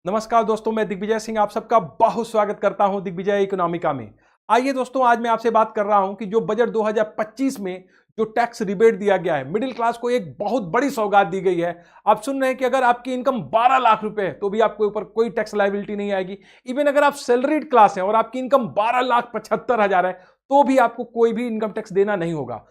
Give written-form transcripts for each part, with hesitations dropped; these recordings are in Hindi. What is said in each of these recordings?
नमस्कार दोस्तों, मैं दिग्विजय सिंह आप सबका बहुत स्वागत करता हूं दिग्विजय इकोनॉमिका में। आइए दोस्तों, आज मैं आपसे बात कर रहा हूं कि जो बजट 2025 में जो टैक्स रिबेट दिया गया है, मिडिल क्लास को एक बहुत बड़ी सौगात दी गई है। आप सुन रहे हैं कि अगर आपकी इनकम 12 लाख रुपए है तो भी आपके ऊपर कोई टैक्स लायबिलिटी नहीं आएगी। इवन अगर आप सैलरीड क्लास है और आपकी इनकम 12,75,000 है तो भी आपको कोई भी इनकम टैक्स देना नहीं होगा।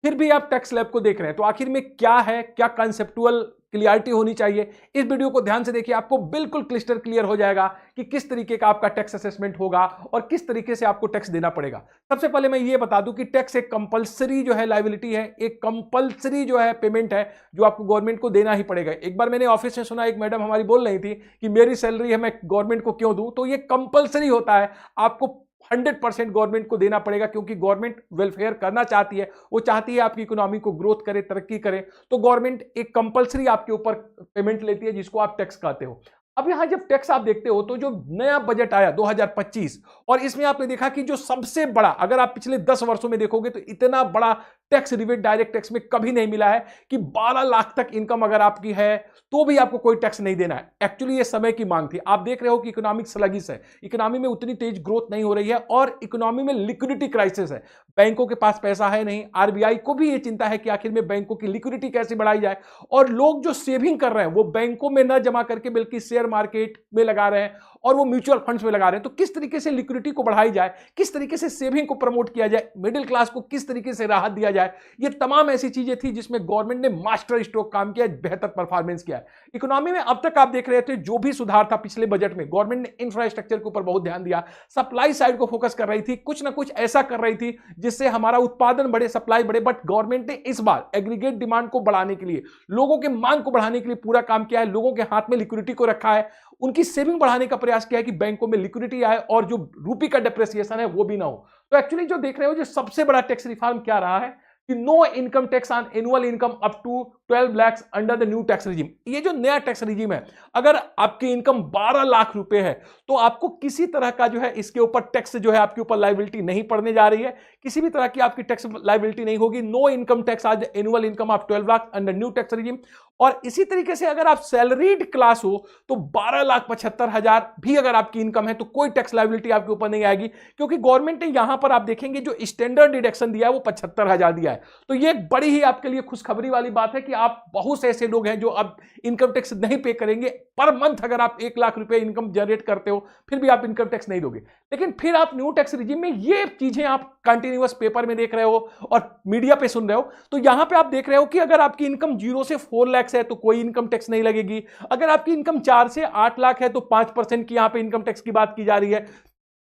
फिर भी आप टैक्स स्लैब को देख रहे हैं, तो आखिर में क्या है, क्या कंसेप्टुअल क्लियरिटी होनी चाहिए। इस वीडियो को ध्यान से देखिए, आपको बिल्कुल क्लिस्टर क्लियर हो जाएगा कि किस तरीके का आपका टैक्स असेसमेंट होगा और किस तरीके से आपको टैक्स देना पड़ेगा। सबसे पहले मैं ये बता दूं कि टैक्स एक कंपलसरी जो है लायबिलिटी है, एक कंपलसरी जो है पेमेंट है जो आपको गवर्नमेंट को देना ही पड़ेगा। एक बार मैंने ऑफिस में सुना, एक मैडम हमारी बोल रही थी कि मेरी सैलरी है, मैं गवर्नमेंट को क्यों दूं। तो ये कंपलसरी होता है, आपको 100% गवर्नमेंट को देना पड़ेगा, क्योंकि गवर्नमेंट वेलफेयर करना चाहती है, वो चाहती है आपकी इकोनॉमी को ग्रोथ करे, तरक्की करे। तो गवर्नमेंट एक कंपलसरी आपके ऊपर पेमेंट लेती है जिसको आप टैक्स कहते हो। अब यहां जब टैक्स आप देखते हो तो जो नया बजट आया 2025, और इसमें आपने देखा कि जो सबसे बड़ा, अगर आप पिछले 10 वर्षों में देखोगे तो इतना बड़ा टैक्स रिबेट डायरेक्ट टैक्स में कभी नहीं मिला है कि 12 लाख तक इनकम अगर आपकी है तो भी आपको कोई टैक्स नहीं देना है। एक्चुअली ये समय की मांग थी। आप देख रहे हो कि इकोनॉमिक स्लगिश है, इकोनॉमी में उतनी तेज ग्रोथ नहीं हो रही है और इकोनॉमी में लिक्विडिटी क्राइसिस है। बैंकों के पास पैसा है नहीं, आरबीआई को भी ये चिंता है कि आखिर में बैंकों की लिक्विडिटी कैसे बढ़ाई जाए, और लोग जो सेविंग कर रहे हैं वो बैंकों में न जमा करके बल्कि शेयर मार्केट में लगा रहे हैं और वो म्यूचुअल फंड्स में लगा रहे हैं। तो किस तरीके से लिक्विडिटी को बढ़ाई जाए, किस तरीके से सेविंग को प्रमोट किया जाए, मिडिल क्लास को किस तरीके से राहत दिया जाए, ये तमाम ऐसी चीजें थी जिसमें गवर्नमेंट ने मास्टर स्ट्रोक काम किया, बेहतर परफॉर्मेंस किया। इकोनॉमी में अब तक आप देख रहे थे जो भी सुधार था पिछले बजट में, गवर्नमेंट ने इंफ्रास्ट्रक्चर के ऊपर बहुत ध्यान दिया, सप्लाई साइड को फोकस कर रही थी, कुछ ना कुछ ऐसा कर रही थी जिससे हमारा उत्पादन बढ़े, सप्लाई बढ़े। बट गवर्नमेंट ने इस बार एग्रीगेट डिमांड को बढ़ाने के लिए, लोगों के मांग को बढ़ाने के लिए पूरा काम किया है। लोगों के हाथ में लिक्विडिटी को रखा है, उनकी सेविंग बढ़ाने का प्रयास किया है कि बैंकों में लिक्विडिटी आए और जो रूपी का डेप्रिसिएशन है वो भी ना हो। तो एक्चुअली जो देख रहे हो, जो सबसे बड़ा टैक्स रिफॉर्म क्या रहा है कि no income tax on annual income up to 12 lakh under the new tax regime. ये जो नया टैक्स रिजीम है, अगर आपकी इनकम 12 लाख रुपए है तो आपको किसी तरह का जो है इसके ऊपर टैक्स जो है आपके ऊपर लायबिलिटी नहीं पड़ने जा रही है, किसी भी तरह की आपकी टैक्स लायबिलिटी नहीं होगी। नो इनकम टैक्स आज annual income of 12 lakh under new tax regime. और इसी तरीके से अगर आप सैलरीड क्लास हो तो 12,75,000 भी अगर आपकी इनकम है तो कोई टैक्स लायबिलिटी आपके ऊपर नहीं आएगी, क्योंकि गवर्नमेंट ने यहां पर आप देखेंगे जो स्टैंडर्ड डिडक्शन दिया है वो 75,000 दिया है। तो ये एक बड़ी ही आपके लिए खुशखबरी वाली बात है कि आप, बहुत से ऐसे लोग हैं जो अब इनकम टैक्स नहीं पे करेंगे। पर मंथ अगर आप 1 लाख रुपए इनकम जनरेट करते हो फिर भी आप इनकम टैक्स नहीं दोगे। लेकिन फिर आप न्यू टैक्स रिजीम में ये चीजें आप कंटिन्यूअस पेपर में देख रहे हो और मीडिया पे सुन रहे हो, तो यहां पे आप देख रहे हो कि अगर आपकी इनकम 0 से 4 लाख है तो कोई इनकम टैक्स नहीं लगेगी। अगर आपकी इनकम 4 से 8 लाख है तो 5% की यहां पे इनकम टैक्स की बात की जा रही है।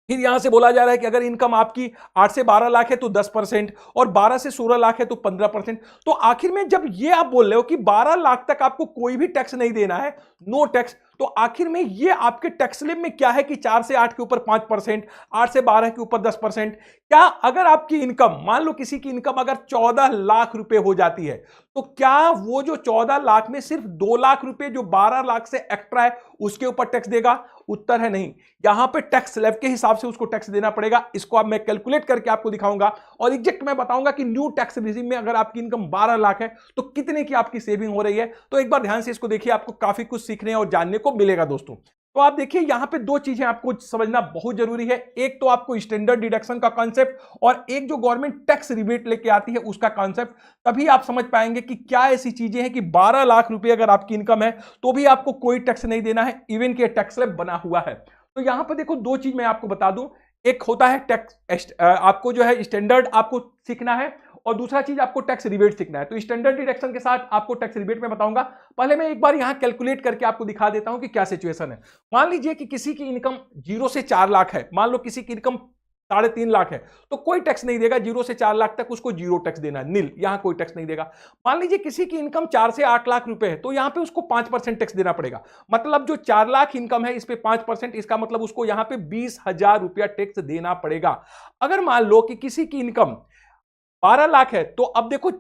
फिर यहां से बोला जा रहा है कि अगर इनकम आपकी 8 से 12 लाख है तो 10%, और 12 से 16 लाख है तो 15%। तो आखिर में जब ये आप बोल रहे हो कि 12 लाख तक आपको कोई भी टैक्स नहीं देना है, नो टैक्स, तो आखिर में ये आपके टैक्स स्लैब में क्या है कि 4 से 8 के ऊपर 5%, 8 से 12 के ऊपर 10%। क्या अगर आपकी इनकम, मान लो किसी की इनकम अगर 14 लाख रुपए हो जाती है, तो क्या वो जो 14 लाख में सिर्फ 2 लाख रुपए जो 12 लाख से एक्स्ट्रा है उसके ऊपर टैक्स देगा? उत्तर है नहीं। यहां पे टैक्स स्लैब के हिसाब से उसको टैक्स देना पड़ेगा। इसको अब मैं कैलकुलेट करके आपको दिखाऊंगा और एग्जैक्ट मैं बताऊंगा कि न्यू टैक्स रिजीम में अगर आपकी इनकम 12 लाख है तो कितने की आपकी सेविंग हो रही है। तो एक बार ध्यान से इसको देखिए, आपको काफी कुछ सीखने और जानने को मिलेगा दोस्तों। तो आप देखिए, यहां पे दो चीजें आपको समझना बहुत जरूरी है। एक तो आपको स्टैंडर्ड डिडक्शन का कॉन्सेप्ट, और एक जो गवर्नमेंट टैक्स रिबेट लेके आती है उसका कॉन्सेप्ट। तभी आप समझ पाएंगे कि क्या ऐसी चीजें हैं कि 12 लाख रुपए अगर आपकी इनकम है तो भी आपको कोई टैक्स नहीं देना है, इवन कि टैक्स स्लैब बना हुआ है। तो यहां पर देखो, दो चीज मैं आपको बता दूं। एक होता है टैक्स, आपको जो है स्टैंडर्ड आपको सीखना है, और दूसरा चीज आपको टैक्स रिबेट सीखना है। तो स्टैंडर्ड डिडक्शन के साथ आपको टैक्स रिबेट में बताऊंगा। पहले मैं एक बार यहां कैलकुलेट करके आपको दिखा देता हूं कि क्या सिचुएशन है। मान लीजिए कि किसी की इनकम 0 से 4 लाख है, मान लो किसी की इनकम 3.5 लाख है, तो कोई टैक्स नहीं देगा। 0 से 4 लाख तक उसको जीरो टैक्स देना है, नील, यहां कोई टैक्स नहीं देगा। मान लीजिए किसी की इनकम 4 से 8 लाख रुपए है, तो यहां पे उसको 5% टैक्स देना पड़ेगा। मतलब जो 4 लाख इनकम है इस पे 5%, इसका मतलब उसको यहां पे 20,000 रुपया टैक्स देना पड़ेगा। अगर मान लो कि किसी की इनकम 12 लाख है, तो अब देखो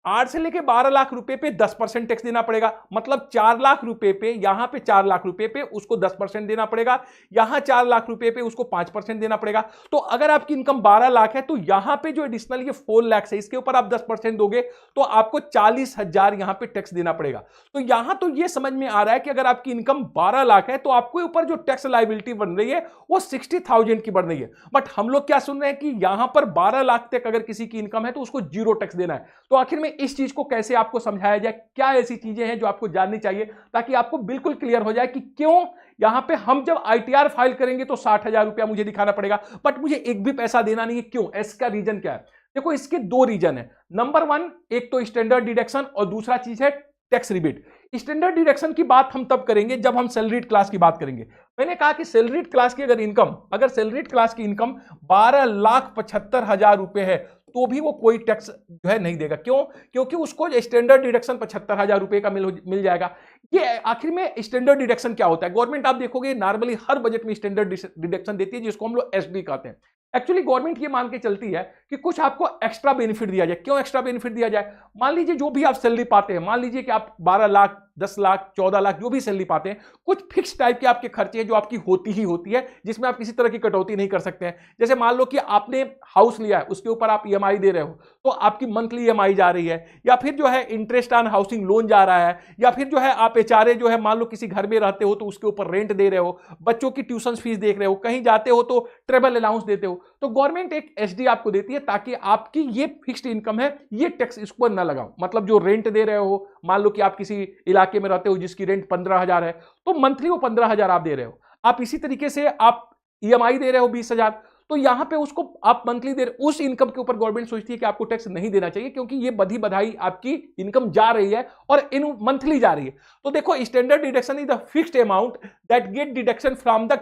8 से लेके 12 लाख रुपए पे 10% टैक्स देना पड़ेगा, मतलब 4 लाख रुपए पे, यहां पे 4 लाख रुपए पे उसको 10% देना पड़ेगा, यहां 4 लाख रुपए पे उसको 5% देना पड़ेगा। तो अगर आपकी इनकम 12 लाख है तो यहां पे जो एडिशनल ये 4 लाख है इसके ऊपर आप 10% दोगे तो आपको 40,000 यहां पे टैक्स देना पड़ेगा। तो यहां तो ये समझ में आ रहा है कि अगर आपकी इनकम 12 लाख है तो आपके ऊपर जो टैक्स लायबिलिटी बन रही है वो 60,000 की बन रही है। बट हम लोग क्या सुन रहे हैं कि यहां पर 12 लाख तक अगर किसी की इनकम है तो उसको जीरो टैक्स देना है। तो आखिर में इस चीज को कैसे आपको समझाया जाए, क्या ऐसी चीजें हैं जो आपको जाननी चाहिए ताकि आपको बिल्कुल क्लियर हो जाए कि क्यों यहां पे हम जब आईटीआर फाइल करेंगे तो 60,000 रुपया मुझे दिखाना पड़ेगा बट मुझे एक भी पैसा देना नहीं है। क्यों? इसका रीजन क्या है? देखो इसके दो रीजन है। नंबर वन, एक तो स्टैंडर्ड डिडक्शन और दूसरा चीज है टैक्स रिबेट। स्टैंडर्ड डिडक्शन की बात हम तब करेंगे जब हम सैलरीड क्लास की बात करेंगे। मैंने कहा कि सैलरीड क्लास की अगर सैलरीड क्लास की इनकम 12,75,000 रुपए है तो भी वो कोई टैक्स जो है नहीं देगा। क्यों? क्योंकि उसको स्टैंडर्ड डिडक्शन 75,000 रुपए का मिल जाएगा। ये आखिर में स्टैंडर्ड डिडक्शन क्या होता है? गवर्नमेंट आप देखोगे नॉर्मली हर बजट में स्टैंडर्ड डिडक्शन देती है जिसको हम लोग एसडी कहते हैं। एक्चुअली गवर्नमेंट ये मान के चलती है कि कुछ आपको एक्स्ट्रा बेनिफिट दिया जाए। क्यों एक्स्ट्रा बेनिफिट दिया जाए? मान लीजिए जो भी आप सैलरी पाते हैं, मान लीजिए कि आप 12 लाख, 10 लाख, 14 लाख जो भी सैलरी पाते हैं, कुछ फिक्स टाइप के आपके खर्चे हैं जो आपकी होती ही होती है जिसमें आप किसी तरह की कटौती नहीं कर सकते हैं। जैसे मान लो कि आपने हाउस लिया है, उसके ऊपर आप ईएमआई दे रहे हो तो आपकी मंथली ईएमआई जा रही है, या फिर जो है इंटरेस्ट ऑन हाउसिंग लोन जा रहा है, या फिर जो है आप एचआरए जो है मान लो किसी घर में रहते हो तो उसके ऊपर रेंट दे रहे हो, बच्चों की ट्यूशन फीस देख रहे हो, कहीं जाते हो तो ट्रेवल अलाउंस देते हो। तो गवर्नमेंट एक एसडी आपको देती है ताकि आपकी ये फिक्स्ड इनकम है ये टैक्स इस पर ना लगाओ। मतलब जो रेंट दे रहे हो, मान लो कि आप किसी इलाके में रहते हो जिसकी रेंट 15,000 है तो मंथली वो 15,000 आप दे रहे हो। आप इसी तरीके से आप ईएमआई दे रहे हो 20,000, तो यहां पे उसको आप मंथली दे रहे, उस इनकम के ऊपर गवर्नमेंट सोचती है कि आपको टैक्स नहीं देना चाहिए क्योंकि ये बधी बधाई आपकी इनकम जा रही है और इन मंथली जा रही है। तो देखो standard deduction is the fixed amount that get deduction from the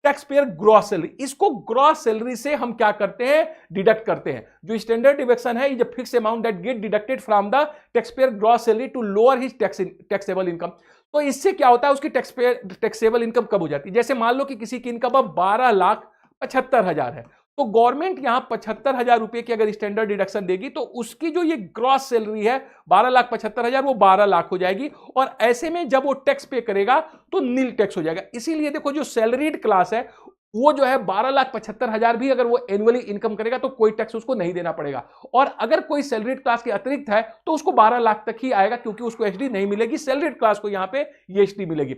tax payer gross salary. इसको ग्रॉस सैलरी से हम क्या करते हैं? डिडक्ट करते हैं। जो स्टैंडर्ड डिडक्शन है is a fixed amount that get deducted from the tax payer gross salary to lower his taxable income. तो इससे क्या होता है? उसकी टैक्सेबल इनकम कब हो जाती है? जैसे मान लो कि किसी की इनकम अब 12,75,000 है तो गवर्नमेंट यहां 75,000 रुपए की अगर स्टैंडर्ड डिडक्शन देगी तो उसकी जो ये ग्रॉस सैलरी है 12,75,000 वो 12 लाख हो जाएगी। और ऐसे में जब वो टैक्स पे करेगा तो नील टैक्स हो जाएगा। इसीलिए देखो जो सैलरीड क्लास है वो जो है 12,75,000 भी अगर वो एनुअली इनकम करेगा तो कोई टैक्स उसको नहीं देना पड़ेगा। और अगर कोई सैलरीड क्लास के अतिरिक्त है तो उसको 12 लाख तक ही आएगा क्योंकि उसको एसडी नहीं मिलेगी, सैलरीड क्लास को यहां पे ये एसडी मिलेगी।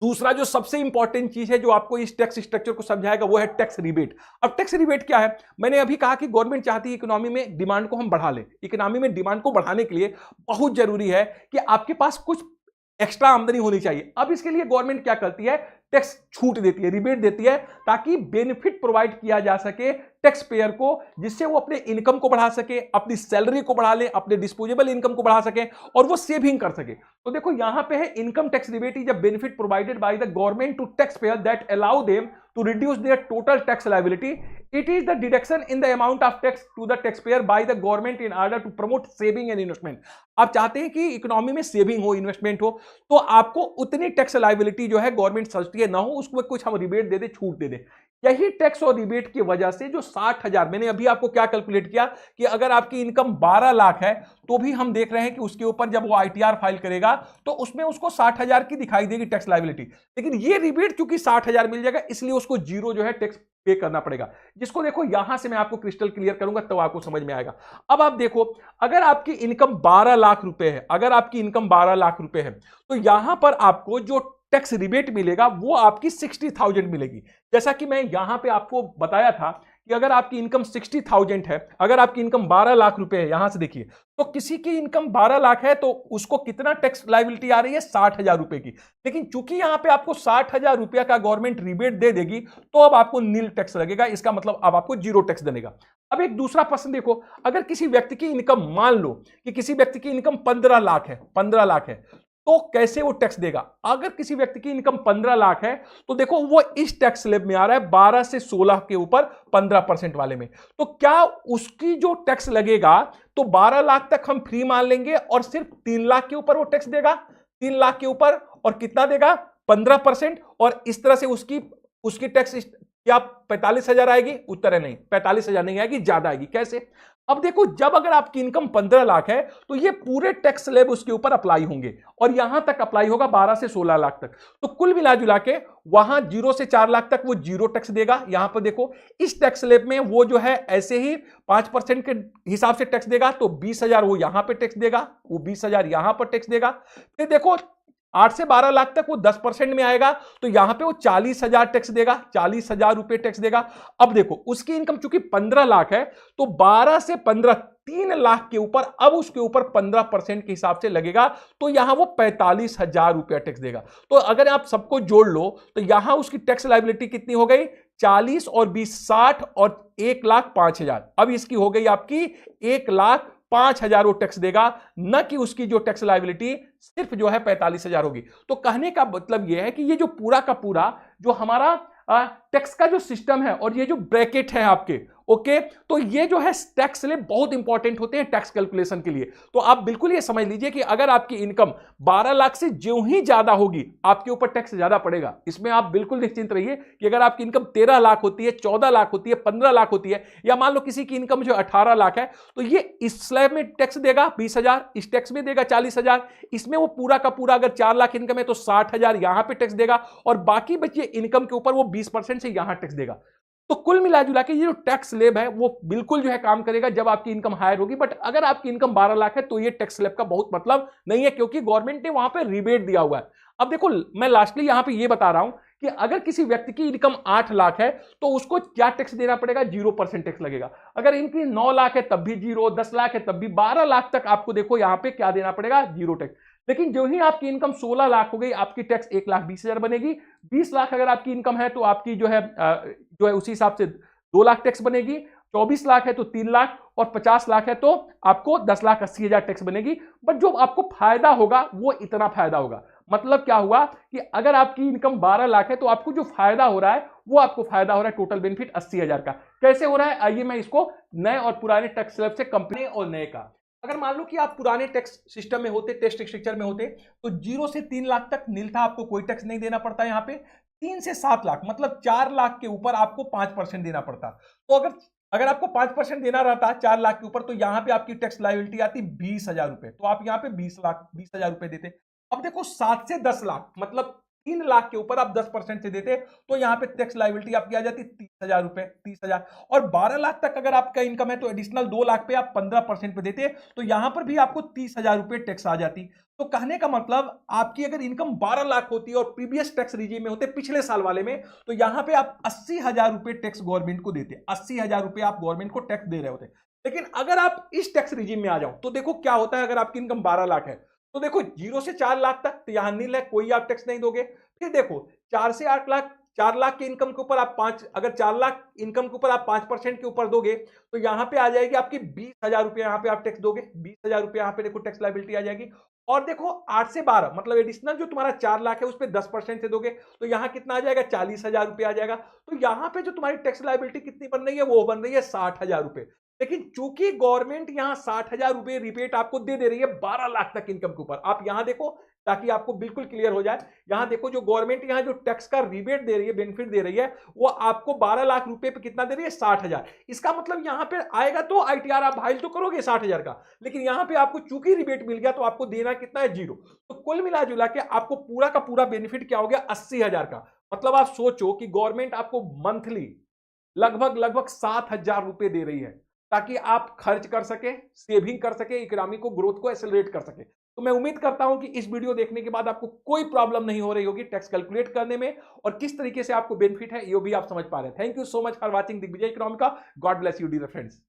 दूसरा जो सबसे इंपॉर्टेंट चीज है जो आपको इस टैक्स स्ट्रक्चर को समझाएगा वो है टैक्स रिबेट। अब टैक्स रिबेट क्या है? मैंने अभी कहा कि गवर्नमेंट चाहती है इकोनॉमी में डिमांड को हम बढ़ा लें। इकोनॉमी में डिमांड को बढ़ाने के लिए बहुत जरूरी है कि आपके पास कुछ एक्स्ट्रा आमदनी होनी चाहिए। अब इसके लिए गवर्नमेंट क्या करती है? टैक्स छूट देती है, रिबेट देती है ताकि बेनिफिट प्रोवाइड किया जा सके टैक्स पेयर को, जिससे वो अपने इनकम को बढ़ा सके, अपनी सैलरी को बढ़ा ले, अपने डिस्पोजेबल इनकम को बढ़ा सके और वो सेविंग कर सके। तो देखो यहां पे है income tax rebate is a benefit provided by the government to tax payer that allow them to reduce their total tax liability. It is the deduction in the amount of tax to the tax payer by the government in order to promote saving and investment. आप चाहते हैं कि इकोनॉमी में सेविंग हो, इन्वेस्टमेंट हो, तो आपको उतनी टैक्स लायबिलिटी जो है गवर्नमेंट सोचती है ना हो, उसमें कुछ हम रिबेट दे दे, छूट दे दे। यही टैक्स और रिबेट की वजह से जो 60,000, मैंने अभी आपको क्या कैलकुलेट किया कि अगर आपकी इनकम 12 लाख है तो भी हम देख रहे हैं कि उसके ऊपर जब वो आईटीआर फाइल करेगा तो उसमें उसको 60,000 की दिखाई देगी टैक्स लायबिलिटी। लेकिन ये रिबेट क्योंकि 60,000 मिल जाएगा इसलिए उसको जीरो जो है टैक्स पे करना पड़ेगा। जिसको देखो यहां से मैं आपको क्रिस्टल क्लियर करूंगा तब आपको समझ में आएगा। अब आप देखो अगर आपकी इनकम 12 लाख रुपए है, अगर आपकी इनकम 12 लाख रुपए है तो यहां पर आपको जो टैक्स रिबेट मिलेगा वो आपकी 60,000 मिलेगी। जैसा कि मैं यहां पे आपको बताया था कि अगर आपकी इनकम 60,000 है, अगर आपकी इनकम 12 लाख रुपए है, यहां से देखिए तो किसी की इनकम 12 लाख है तो उसको कितना टैक्स लायबिलिटी आ रही है? 60,000 रुपए की। लेकिन चूंकि यहां पे आपको 60,000 रुपया का गवर्नमेंट रिबेट दे देगी तो अब आपको नील टैक्स लगेगा। इसका मतलब अब आपको जीरो टैक्स देगा। अब एक दूसरा प्रश्न देखो, अगर किसी व्यक्ति की इनकम, मान लो कि किसी व्यक्ति की इनकम 15 लाख है, 15 लाख है तो कैसे वो टैक्स देगा? अगर किसी व्यक्ति की इनकम 15 लाख है तो देखो वो इस टैक्स स्लैब में आ रहा है 12 से 16 के ऊपर 15% वाले में। तो क्या उसकी जो टैक्स लगेगा तो 12 लाख तक हम फ्री मान लेंगे और सिर्फ 3 लाख के ऊपर वो टैक्स देगा, 3 लाख के ऊपर, और कितना देगा? 15%। और इस तरह से उसकी टैक्स क्या 45,000 आएगी? उत्तर है नहीं, 45,000 नहीं आएगी, ज्यादा आएगी। कैसे? अब देखो, जब अगर आपकी इनकम 15 लाख है तो ये पूरे टैक्स स्लैब उसके ऊपर अप्लाई होंगे और यहां तक अप्लाई होगा 12 से 16 लाख तक। तो कुल मिला जुला के वहां 0 से 4 लाख तक वो 0 टैक्स देगा। यहां पर देखो इस टैक्स स्लैब में वो जो है ऐसे ही 5% के हिसाब से टैक्स देगा, तो 20,000 वो यहां पर टैक्स देगा, वो 20,000 यहां पर टैक्स देगा। फिर देखो 8 से 12 लाख तक वो 10% में आएगा, तो यहां पे वो 40,000 टैक्स देगा, 40,000 रुपए टैक्स देगा। अब देखो उसकी इनकम चूंकि 15 लाख है, तो 12 से 15 3 लाख के ऊपर अब उसके ऊपर 15% के हिसाब से लगेगा, तो यहां वो 45,000 रुपया टैक्स देगा। तो अगर आप सबको जोड़ लो तो यहां उसकी टैक्स लायबिलिटी कितनी हो गई, 40 और 20 60 और 1,05,000। अब इसकी हो गई आपकी 1,05,000 वो टैक्स देगा, न कि उसकी जो टैक्स लायबिलिटी सिर्फ जो है 45,000 होगी। तो कहने का मतलब यह है कि ये जो पूरा का पूरा जो हमारा टैक्स का जो सिस्टम है और ये जो ब्रैकेट है आपके, ओके, तो ये जो है टैक्स स्लैब बहुत इंपॉर्टेंट होते हैं टैक्स कैलकुलेशन के लिए। तो आप बिल्कुल ये समझ लीजिए कि अगर आपकी इनकम 12 लाख से जो ही ज्यादा होगी आपके ऊपर टैक्स ज्यादा पड़ेगा। इसमें आप बिल्कुल निश्चिंत रहिए कि अगर आपकी इनकम 13 लाख होती है, 14 लाख होती है, 15 लाख होती है, या मान लो किसी की इनकम जो 18 लाख है, तो ये इस स्लैब में टैक्स देगा 20,000, इस टैक्स में देगा 40,000, इसमें वो पूरा का पूरा अगर 4 लाख इनकम है तो 60,000 यहां पर टैक्स देगा, और बाकी बची इनकम के ऊपर वो 20% से यहां टैक्स देगा। तो कुल मिला जुला के ये जो टैक्स स्लैब है वो बिल्कुल जो है काम करेगा जब आपकी इनकम हायर होगी। बट अगर आपकी इनकम 12 लाख है तो ये टैक्स स्लैब का बहुत मतलब नहीं है, क्योंकि गवर्नमेंट ने वहां पे रिबेट दिया हुआ है। अब देखो मैं लास्टली यहां पे ये बता रहा हूं कि अगर किसी व्यक्ति की इनकम 8 लाख है तो उसको क्या टैक्स देना पड़ेगा, 0% टैक्स लगेगा। अगर इनकी 9 लाख है तब भी 0, 10 लाख है तब भी, 12 लाख तक आपको देखो यहां पे क्या देना पड़ेगा, 0 टैक्स। लेकिन जो ही आपकी इनकम 16 लाख हो गई, आपकी टैक्स 1,20,000 बनेगी। 20 लाख अगर आपकी इनकम है तो आपकी जो है उसी हिसाब से 2 लाख टैक्स बनेगी। 24 लाख है तो 3 लाख, और 50 लाख है तो आपको 10,80,000 टैक्स बनेगी। बट जो आपको फायदा होगा वो इतना फायदा होगा। मतलब क्या हुआ कि अगर आपकी इनकम 12 लाख है तो आपको जो फायदा हो रहा है वो आपको फायदा हो रहा है टोटल बेनिफिट 80,000 का। कैसे हो रहा है, आइए मैं इसको नए और पुराने टैक्स स्लैब से कंपनी और नए का। अगर मान लो कि आप पुराने टैक्स सिस्टम में होते, टेस्ट स्ट्रक्चर में होते, तो 0 से 3 लाख तक नील था, आपको कोई टैक्स नहीं देना पड़ता। यहाँ पे 3 से 7 लाख मतलब 4 लाख के ऊपर आपको 5% देना पड़ता। तो अगर आपको 5% देना रहता 4 लाख के ऊपर, तो यहां पे आपकी टैक्स लायबिलिटी आती 20,000 रुपए, तो आप यहां पे 20,000 रुपए देते। अब देखो 7 से 10 लाख मतलब 3 लाख के ऊपर आप 10% से देते, तो यहां पे टैक्स लायबिलिटी आपकी आ जाती 30,000 रुपए, 30,000। और 12 लाख तक अगर आपका इनकम है तो एडिशनल 2 लाख पे आप 15% पे देते, तो यहां पर भी आपको 30,000 रुपए टैक्स आ जाती। तो कहने का मतलब आपकी अगर इनकम 12 लाख होती है और प्रीवियस टैक्स रिजीम में होते पिछले साल वाले में, तो यहां पे आप 80,000 रुपए टैक्स गवर्नमेंट को देते, 80,000 रुपए आप गवर्नमेंट को टैक्स दे रहे होते। लेकिन अगर आप इस टैक्स रिजीम में आ जाओ तो देखो क्या होता है, अगर आपकी इनकम 12 लाख है तो देखो 0 से 4 लाख तक तो यहां नील है, कोई आप टैक्स नहीं दोगे। फिर देखो 4 से 8 लाख, 4 लाख के इनकम के ऊपर आप 5, अगर 4 लाख इनकम के ऊपर आप 5% के ऊपर दोगे तो यहां पे आ जाएगी आपकी 20,000 रुपए, यहां पे आप टैक्स दोगे 20,000 रुपए, यहां पे देखो टैक्स लायबिलिटी आ जाएगी। और देखो 8 से 12 मतलब एडिशनल जो तुम्हारा 4 लाख है उस पर 10% से दोगे तो यहां कितना आ जाएगा, 40,000 रुपए आ जाएगा। तो यहां पे जो तुम्हारी टैक्स लायबिलिटी कितनी बन रही है, वो बन रही है 60,000 रुपए। लेकिन चूंकि गवर्नमेंट यहां 60,000 रुपए रिबेट आपको दे दे रही है 12 लाख तक इनकम के ऊपर, आप यहां देखो ताकि आपको बिल्कुल क्लियर हो जाए। यहां देखो जो गवर्नमेंट यहां जो टैक्स का रिबेट दे रही है, बेनिफिट दे रही है, वो आपको 12 लाख रुपए पे कितना दे रही है, 60,000। इसका मतलब यहां पे आएगा तो आईटीआर आप फाइल तो करोगे 60,000 का, लेकिन यहां पे आपको चूंकि रिबेट मिल गया तो आपको देना कितना है, 0। तो कुल मिला जुला के आपको पूरा का पूरा बेनिफिट क्या हो गया, 80,000 का। मतलब आप सोचो कि गवर्नमेंट आपको मंथली लगभग 7,000 रुपए दे रही है ताकि आप खर्च कर सके, सेविंग कर सके, इकोनॉमी को ग्रोथ को एक्सेलरेट कर सके। तो मैं उम्मीद करता हूं कि इस वीडियो देखने के बाद आपको कोई प्रॉब्लम नहीं हो रही होगी टैक्स कैलकुलेट करने में, और किस तरीके से आपको बेनिफिट है ये भी आप समझ पा रहे हैं। Thank you so much for watching Digvijay Economica. God bless you dear friends.